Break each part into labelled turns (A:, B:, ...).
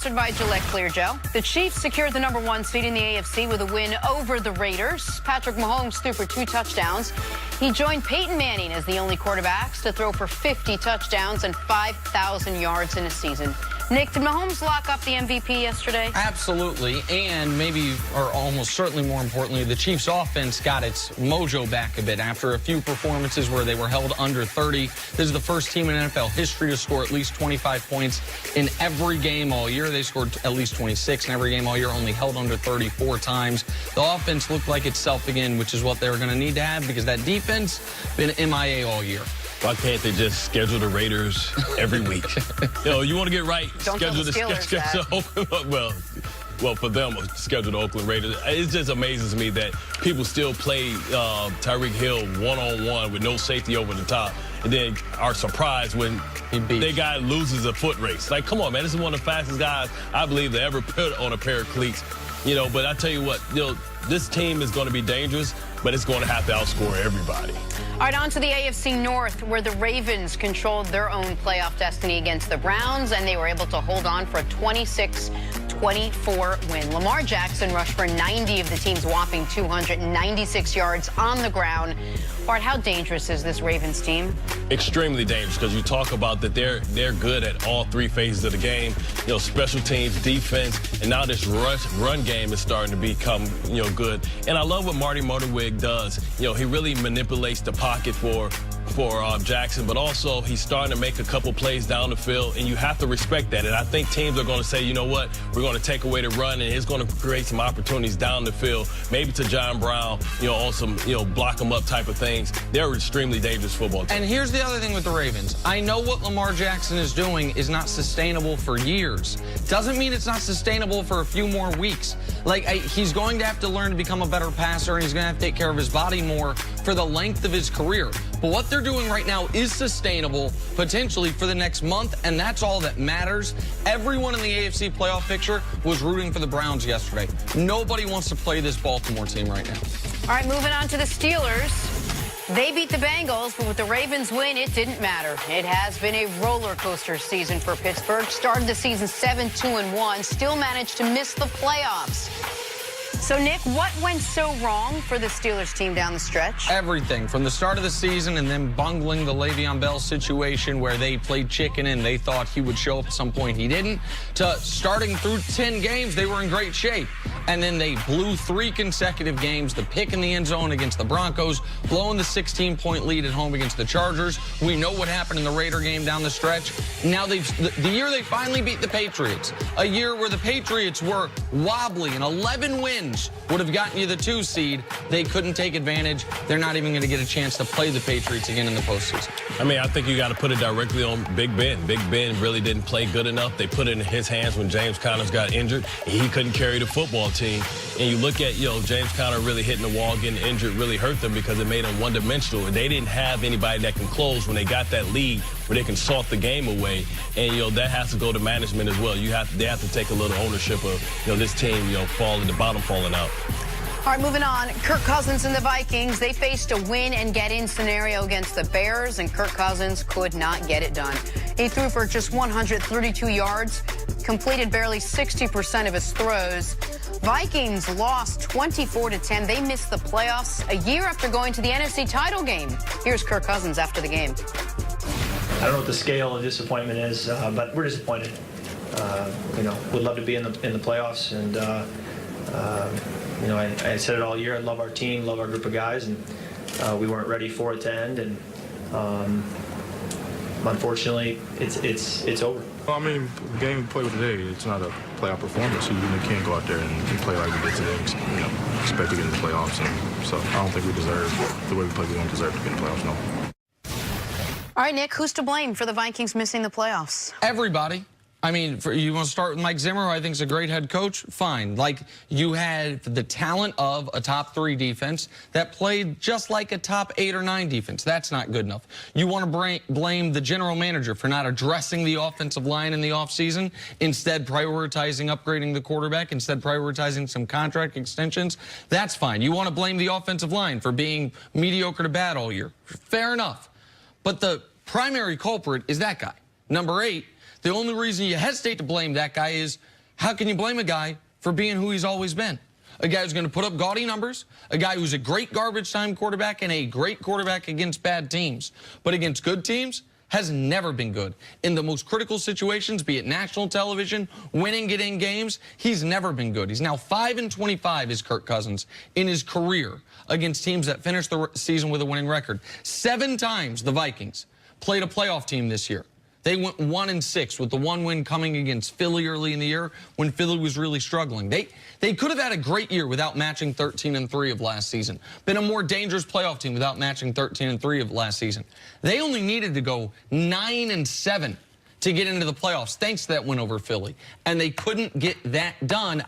A: Sponsored by Gillette Clear Gel. The Chiefs secured the #1 seed in the AFC with a win over the Raiders. Patrick Mahomes threw for 2 touchdowns. He joined Peyton Manning as the only quarterbacks to throw for 50 touchdowns and 5,000 yards in a season. Nick, did Mahomes lock up the MVP yesterday?
B: Absolutely, and maybe, or almost certainly more importantly, the Chiefs' offense got its mojo back a bit after a few performances where they were held under 30. This is the first team in NFL history to score at least 25 points in every game all year. They scored at least 26 in every game all year, only held under 34 times. The offense looked like itself again, which is what they were going to need to have because that defense been MIA all year.
C: Why can't they just schedule the Raiders every week? You want to get right,
A: Don't
C: schedule
A: tell the Steelers
C: well, for them, schedule the Oakland Raiders. It just amazes me that people still play Tyreek Hill one-on-one with no safety over the top, and then are surprised when their guy loses a foot race. Like, come on, man, this is one of the fastest guys I believe to ever put on a pair of cleats. But I tell you what, this team is going to be dangerous, but it's going to have to outscore everybody.
A: All right, on to the AFC North, where the Ravens controlled their own playoff destiny against the Browns, and they were able to hold on for a 26-24 win. Lamar Jackson rushed for 90 of the team's whopping 296 yards on the ground. Bart, how dangerous is this Ravens team?
C: Extremely dangerous, because you talk about that they're good at all 3 phases of the game. Special teams, defense, and now this run game is starting to become good. And I love what Marty Motorwig does. He really manipulates the pocket for Jackson, but also he's starting to make a couple plays down the field, and you have to respect that. And I think teams are going to say, you know what, we're going to take away the run, and it's going to create some opportunities down the field, maybe to John Brown, on some, block him up type of things. They're an extremely dangerous football team.
B: And here's the other thing with the Ravens. I know what Lamar Jackson is doing is not sustainable for years. Doesn't mean it's not sustainable for a few more weeks. He's going to have to learn to become a better passer, and he's going to have to take care of his body more for the length of his career. But what they're doing right now is sustainable, potentially, for the next month, and that's all that matters. Everyone in the AFC playoff picture was rooting for the Browns yesterday. Nobody wants to play this Baltimore team right now.
A: All right, moving on to the Steelers. They beat the Bengals, but with the Ravens win, it didn't matter. It has been a roller coaster season for Pittsburgh. Started the season 7-2-1, still managed to miss the playoffs. So, Nick, what went so wrong for the Steelers team down the stretch?
B: Everything. From the start of the season and then bungling the Le'Veon Bell situation where they played chicken and they thought he would show up at some point. He didn't. To starting through 10 games, they were in great shape. And then they blew 3 consecutive games, the pick in the end zone against the Broncos, blowing the 16-point lead at home against the Chargers. We know what happened in the Raider game down the stretch. Now, the year they finally beat the Patriots, a year where the Patriots were wobbly and 11 wins would have gotten you the 2 seed. They couldn't take advantage. They're not even going to get a chance to play the Patriots again in the postseason.
C: I think you got to put it directly on Big Ben. Big Ben really didn't play good enough. They put it in his hands when James Conner got injured. He couldn't carry the football team. And you look at, James Conner really hitting the wall, getting injured, really hurt them because it made them one-dimensional. And they didn't have anybody that can close when they got that lead where they can salt the game away. And, that has to go to management as well. They have to take a little ownership of, this team, the bottom falling out.
A: All right, moving on. Kirk Cousins and the Vikings, they faced a win-and-get-in scenario against the Bears, and Kirk Cousins could not get it done. He threw for just 132 yards, completed barely 60% of his throws. Vikings lost 24-10. They missed the playoffs a year after going to the NFC title game. Here's Kirk Cousins after the game.
D: I don't know what the scale of disappointment is, but we're disappointed. Would love to be in the playoffs, and I said it all year. I love our team, love our group of guys, and we weren't ready for it to end. And unfortunately, it's over.
E: Well, the game we played today, it's not a playoff performance. You can't go out there and play like we did today. Expect to get in the playoffs, and so I don't think we deserve the way we played. We don't deserve to get in the playoffs. No.
A: All right, Nick, who's to blame for the Vikings missing the playoffs?
B: Everybody. You want to start with Mike Zimmer, who I think is a great head coach? Fine. You had the talent of a top 3 defense that played just like a top 8 or 9 defense. That's not good enough. You want to blame the general manager for not addressing the offensive line in the offseason, instead prioritizing upgrading the quarterback, instead prioritizing some contract extensions. That's fine. You want to blame the offensive line for being mediocre to bad all year. Fair enough. But the primary culprit is that guy, number 8. The only reason you hesitate to blame that guy is, how can you blame a guy for being who he's always been? A guy who's going to put up gaudy numbers, a guy who's a great garbage time quarterback and a great quarterback against bad teams. But against good teams, has never been good. In the most critical situations, be it national television, winning, getting games, he's never been good. He's now 5-25 is Kirk Cousins in his career against teams that finished the season with a winning record. 7 times the Vikings played a playoff team this year. They went 1-6 with the one win coming against Philly early in the year when Philly was really struggling. They could have had a great year without matching 13-3 of last season. Been a more dangerous playoff team without matching 13-3 of last season. They only needed to go 9-7 to get into the playoffs thanks to that win over Philly. And they couldn't get that done.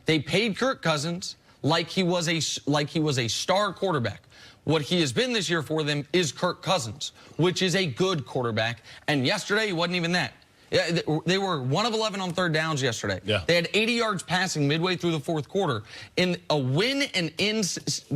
B: They paid Kirk Cousins like he was a star quarterback. What he has been this year for them is Kirk Cousins, which is a good quarterback. And yesterday, he wasn't even that. They were 1 of 11 on third downs yesterday.
C: Yeah.
B: They had 80 yards passing midway through the fourth quarter. In a win-and-in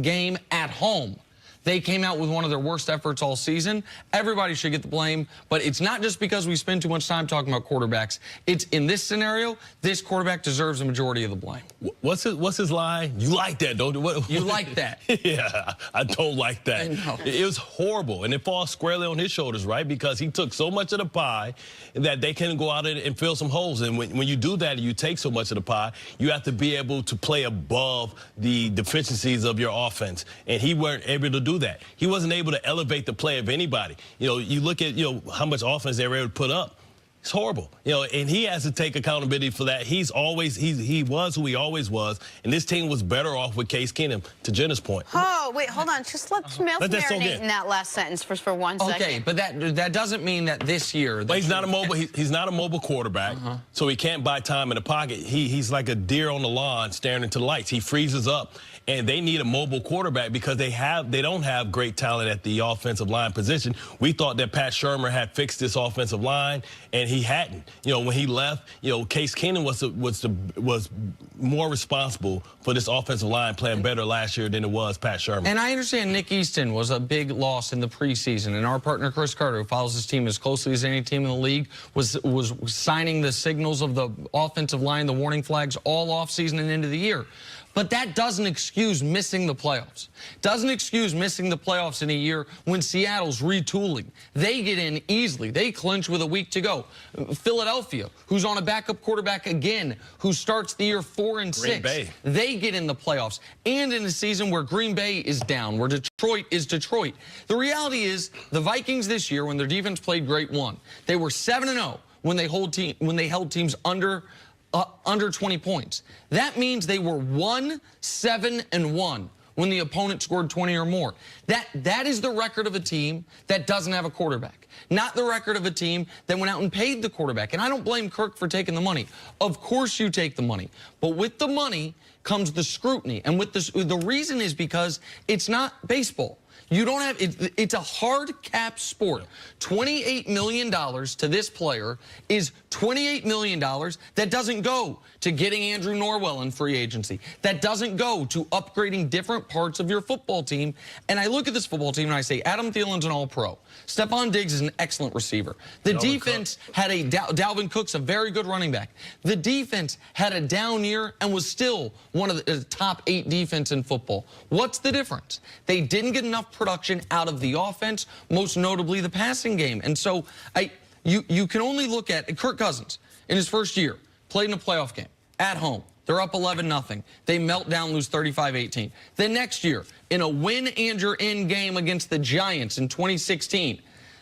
B: game at home, they came out with one of their worst efforts all season. Everybody should get the blame, but it's not just because we spend too much time talking about quarterbacks. It's in this scenario, this quarterback deserves the majority of the blame.
C: What's his line? You like that, don't you?
B: You like that.
C: Yeah, I don't like that.
B: I know.
C: It was horrible, and it falls squarely on his shoulders, right? Because he took so much of the pie that they can go out and fill some holes. And when you do that and you take so much of the pie, you have to be able to play above the deficiencies of your offense. And he weren't able to do that. He wasn't able to elevate the play of anybody. You know, you look at, how much offense they were able to put up. It's horrible. And he has to take accountability for that. He was who he always was, and this team was better off with Case Keenum, to Jenna's point.
A: Oh, wait, hold on. Just let's marinate in that last sentence for 1 second.
B: Okay, but that doesn't mean that this year.
C: But he's not a mobile. He's not a mobile quarterback, so he can't buy time in the pocket. He's like a deer on the lawn staring into the lights. He freezes up, and they need a mobile quarterback because they don't have great talent at the offensive line position. We thought that Pat Shurmur had fixed this offensive line, and he hadn't. When he left, Case Keenum was more responsible for this offensive line playing better last year than it was Pat Shurmur.
B: And I understand Nick Easton was a big loss in the preseason, and our partner Chris Carter, who follows his team as closely as any team in the league, was signing the signals of the offensive line, the warning flags, all offseason and into the year. But that doesn't excuse missing the playoffs. Doesn't excuse missing the playoffs in a year when Seattle's retooling. They get in easily. They clinch with a week to go. Philadelphia, who's on a backup quarterback again, who starts the year 4-6.
C: Green Bay.
B: They get in the playoffs. And in a season where Green Bay is down, where Detroit is Detroit. The reality is the Vikings this year, when their defense played great, won. They were 7-0 when they held teams under 20 points. That means they were 1-7-1 when the opponent scored 20 or more. That is the record of a team that doesn't have a quarterback, not the record of a team that went out and paid the quarterback. And I don't blame Kirk for taking the money. Of course you take the money, but with the money comes the scrutiny. And with the reason is because it's not baseball. You don't have, it's a hard cap sport. $28 million to this player is $28 million that doesn't go to getting Andrew Norwell in free agency. That doesn't go to upgrading different parts of your football team. And I look at this football team and I say, Adam Thielen's an all-pro. Stephon Diggs is an excellent receiver. The defense had Dalvin Cook's a very good running back. The defense had a down year and was still one of the top 8 defense in football. What's the difference? They didn't get enough production out of the offense, most notably the passing game. And so you can only look at Kirk Cousins in his first year, played in a playoff game at home. They're up 11-0. They melt down, lose 35-18. The next year, in a win-and-you're-in game against the Giants in 2016,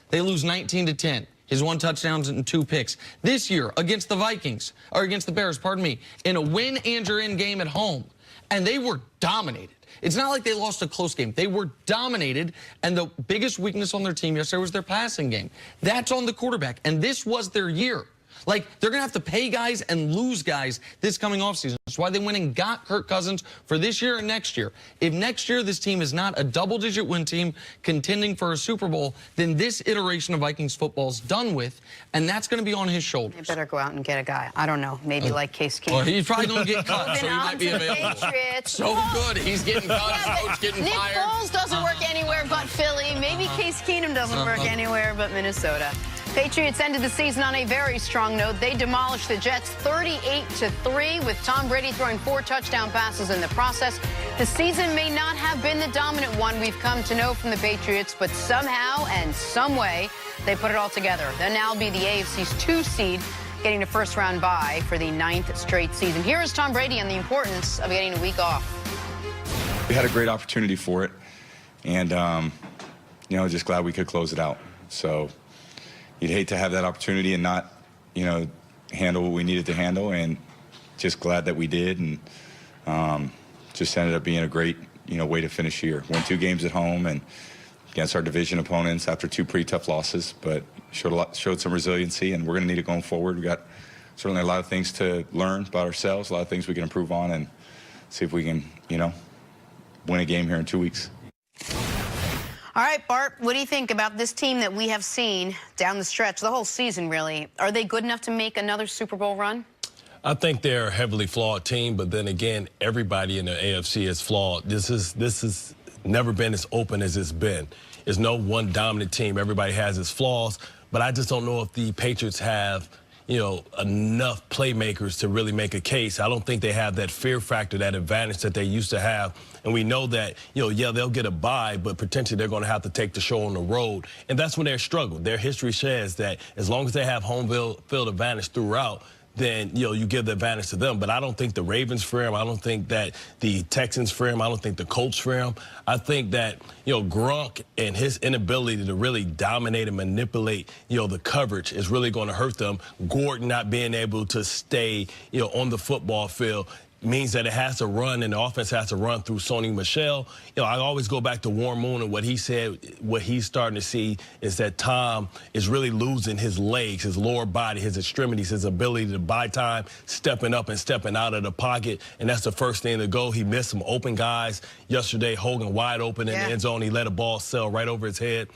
B: they lose 19-10. His 1 touchdowns and 2 picks. This year, against the Vikings, or against the Bears, pardon me, in a win-and-you're-in game at home, and they were dominated. It's not like they lost a close game. They were dominated, and the biggest weakness on their team yesterday was their passing game. That's on the quarterback, and this was their year. Like, they're going to have to pay guys and lose guys this coming offseason. That's why they went and got Kirk Cousins for this year and next year. If next year this team is not a double-digit win team contending for a Super Bowl, then this iteration of Vikings football is done with, and that's going to be on his shoulders.
A: They better go out and get a guy. I don't know, maybe like Case Keenum.
B: Well, he's probably going to get cut, so he might be available.
A: Patriots.
B: So good. He's getting cut, coach getting
A: Nick
B: fired.
A: Foles doesn't work anywhere but Philly. Maybe Case Keenum doesn't work anywhere but Minnesota. Patriots ended the season on a very strong note. They demolished the Jets 38-3 with Tom Brady throwing 4 touchdown passes in the process. The season may not have been the dominant one we've come to know from the Patriots, but somehow and some way they put it all together. They'll now be the AFC's 2 seed, getting a first-round bye for the 9th straight season. Here is Tom Brady on the importance of getting a week off.
F: We had a great opportunity for it, and just glad we could close it out. So you'd hate to have that opportunity and not, handle what we needed to handle, and just glad that we did, and just ended up being a great, way to finish the year. Won 2 games at home and against our division opponents after 2 pretty tough losses, but showed some resiliency, and we're going to need it going forward. We got certainly a lot of things to learn about ourselves, a lot of things we can improve on, and see if we can, win a game here in 2 weeks.
A: All right, Bart, what do you think about this team that we have seen down the stretch, the whole season, really? Are they good enough to make another Super Bowl run?
C: I think they're a heavily flawed team, but then again, everybody in the AFC is flawed. This is never been as open as it's been. There's no one dominant team. Everybody has its flaws, but I just don't know if the Patriots have, enough playmakers to really make a case. I don't think they have that fear factor, that advantage that they used to have. And we know that, they'll get a bye, but potentially they're going to have to take the show on the road. And that's when they're struggling. Their history says that as long as they have home field advantage throughout, then, you give the advantage to them. But I don't think the Ravens fear him. I don't think that the Texans fear him. I don't think the Colts fear him. I think that, Gronk and his inability to really dominate and manipulate, the coverage is really going to hurt them. Gordon not being able to stay, on the football field means that it has to run, and the offense has to run through Sony Michel. I always go back to Warren Moon, and what he said, what he's starting to see is that Tom is really losing his legs, his lower body, his extremities, his ability to buy time, stepping up and stepping out of the pocket, and that's the first thing to go. He missed some open guys yesterday. Hogan wide open in the end zone. He let a ball sail right over his head.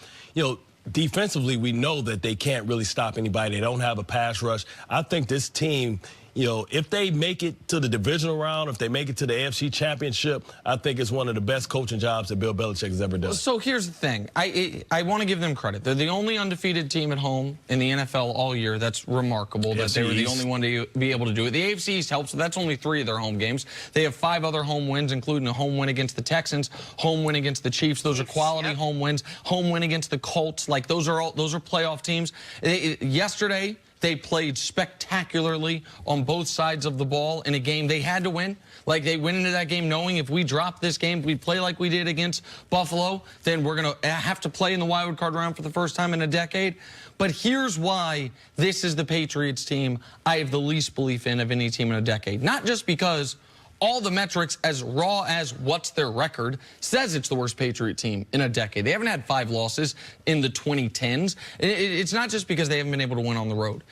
C: Defensively, we know that they can't really stop anybody. They don't have a pass rush. I think this team, if they make it to the divisional round, if they make it to the AFC Championship, I think it's one of the best coaching jobs that Bill Belichick has ever done.
B: So here's the thing. I want to give them credit. They're the only undefeated team at home in the NFL all year. That's remarkable that they were the only one to be able to do it. The AFC East helps, so that's only 3 of their home games. They have 5 other home wins, including a home win against the Texans, home win against the Chiefs. Those are quality home wins. Home win against the Colts. Like, those are playoff teams. Yesterday, they played spectacularly on both sides of the ball in a game they had to win. Like, they went into that game knowing if we drop this game, we play like we did against Buffalo, then we're going to have to play in the wild card round for the first time in a decade. But here's why this is the Patriots team I have the least belief in of any team in a decade. Not just because all the metrics, as raw as what's their record, says it's the worst Patriot team in a decade. They haven't had 5 losses in the 2010s. It's not just because they haven't been able to win on the road.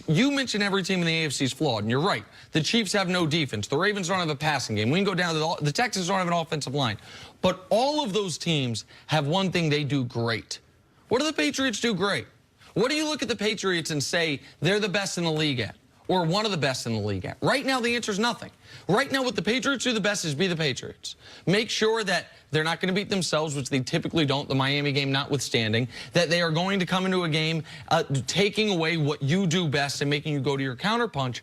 B: You mentioned every team in the AFC is flawed, and you're right. The Chiefs have no defense. The Ravens don't have a passing game. We can go down to the Texans don't have an offensive line. But all of those teams have one thing they do great. What do the Patriots do great? What do you look at the Patriots and say they're the best in the league at? Or one of the best in the league at? Right now, the answer is nothing. Right now, what the Patriots do the best is be the Patriots. Make sure that they're not going to beat themselves, which they typically don't, the Miami game notwithstanding, that they are going to come into a game taking away what you do best and making you go to your counterpunch.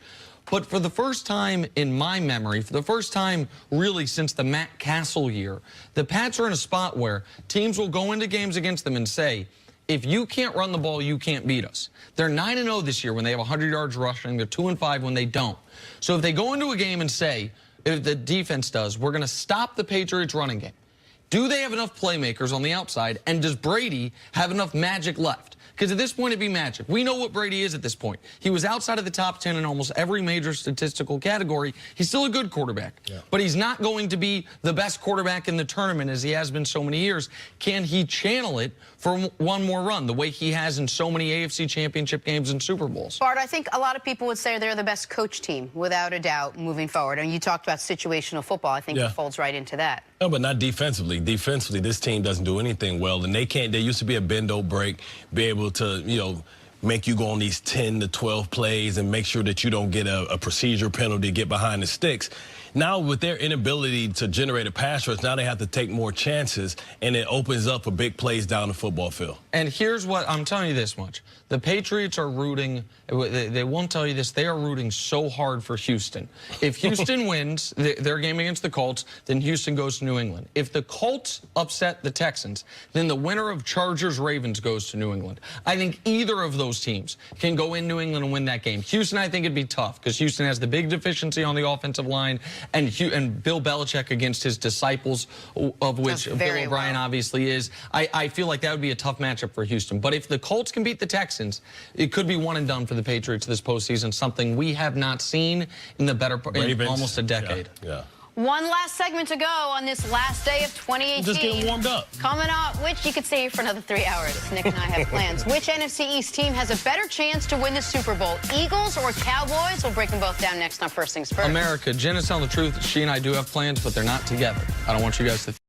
B: But for the first time in my memory, for the first time really since the Matt Castle year, the Pats are in a spot where teams will go into games against them and say, if you can't run the ball, you can't beat us. They're 9-0 this year when they have 100 yards rushing. They're 2-5 when they don't. So if they go into a game and say, if the defense does, we're going to stop the Patriots running game, do they have enough playmakers on the outside, and does Brady have enough magic left? Because at this point, it'd be magic. We know what Brady is at this point. He was outside of the top 10 in almost every major statistical category. He's still a good quarterback, but he's not going to be the best quarterback in the tournament as he has been so many years. Can he channel it for one more run, the way he has in so many AFC Championship games and Super Bowls?
A: Bart, I think a lot of people would say they're the best coach team, without a doubt, moving forward. And you talked about situational football. I think it folds right into that.
C: No, but not defensively. Defensively, this team doesn't do anything well, and they can't. There used to be a bend-don't-break, be able to, make you go on these 10 to 12 plays and make sure that you don't get a procedure penalty, get behind the sticks. Now with their inability to generate a pass rush, now they have to take more chances, and it opens up for big plays down the football field. And
B: here's what I'm telling you this much. The Patriots are rooting, they won't tell you this, they are rooting so hard for Houston. If Houston wins their game against the Colts, then Houston goes to New England. If the Colts upset the Texans, then the winner of Chargers-Ravens goes to New England. I think either of those teams can go in New England and win that game. Houston, I think it'd be tough because Houston has the big deficiency on the offensive line, and Bill Belichick against his disciples, of which Bill O'Brien obviously is. I feel like that would be a tough matchup for Houston. But if the Colts can beat the Texans, it could be one and done for the Patriots this postseason, something we have not seen in the better part in almost a decade.
C: Yeah.
A: One last segment to go on this last day of 2018.
C: Just getting warmed up.
A: Coming up, which you could see for another 3 hours. Nick and I have plans. Which NFC East team has a better chance to win the Super Bowl? Eagles or Cowboys? We'll break them both down next on First Things First.
B: America, Jen is telling the truth. She and I do have plans, but they're not together. I don't want you guys to think